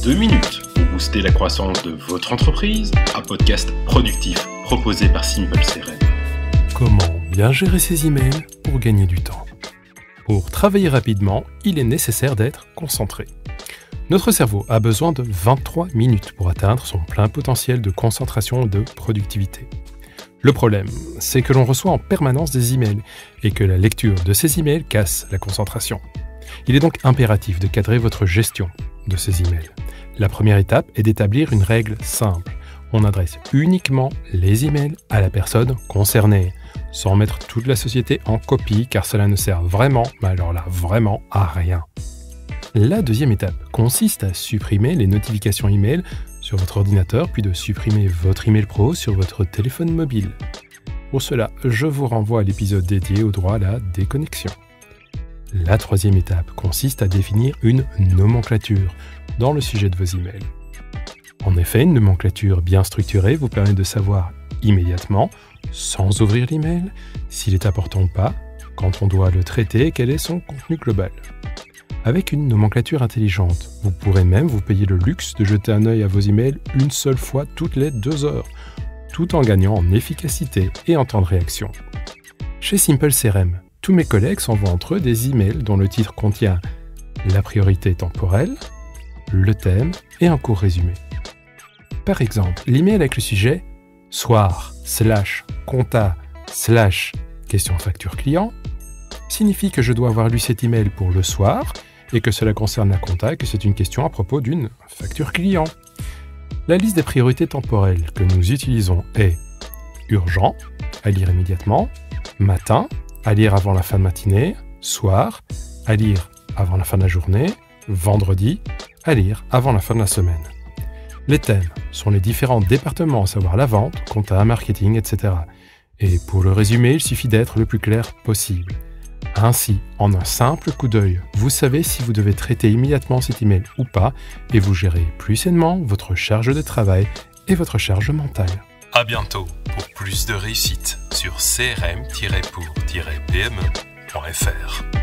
2 minutes pour booster la croissance de votre entreprise, un podcast productif proposé par Simple CRM. Comment bien gérer ses emails pour gagner du temps? Pour travailler rapidement, il est nécessaire d'être concentré. Notre cerveau a besoin de 23 minutes pour atteindre son plein potentiel de concentration et de productivité. Le problème, c'est que l'on reçoit en permanence des emails et que la lecture de ces emails casse la concentration. Il est donc impératif de cadrer votre gestion de ces emails. La première étape est d'établir une règle simple. On adresse uniquement les emails à la personne concernée, sans mettre toute la société en copie, car cela ne sert vraiment, mais alors là, vraiment à rien. La deuxième étape consiste à supprimer les notifications email sur votre ordinateur, puis de supprimer votre email pro sur votre téléphone mobile. Pour cela, je vous renvoie à l'épisode dédié au droit à la déconnexion. La troisième étape consiste à définir une nomenclature dans le sujet de vos emails. En effet, une nomenclature bien structurée vous permet de savoir immédiatement, sans ouvrir l'email, s'il est important ou pas, quand on doit le traiter et quel est son contenu global. Avec une nomenclature intelligente, vous pourrez même vous payer le luxe de jeter un œil à vos emails une seule fois toutes les 2 heures, tout en gagnant en efficacité et en temps de réaction. Chez Simple CRM, tous mes collègues s'envoient entre eux des emails dont le titre contient la priorité temporelle, le thème et un court résumé. Par exemple, l'email avec le sujet soir/compta/question facture client signifie que je dois avoir lu cet email pour le soir et que cela concerne la compta et que c'est une question à propos d'une facture client. La liste des priorités temporelles que nous utilisons est urgent, à lire immédiatement, matin, à lire avant la fin de matinée, soir, à lire avant la fin de la journée, vendredi, à lire avant la fin de la semaine. Les thèmes sont les différents départements, à savoir la vente, compta, marketing, etc. Et pour le résumer, il suffit d'être le plus clair possible. Ainsi, en un simple coup d'œil, vous savez si vous devez traiter immédiatement cet email ou pas et vous gérez plus sainement votre charge de travail et votre charge mentale. À bientôt pour plus de réussite sur crm-pour-pme.fr.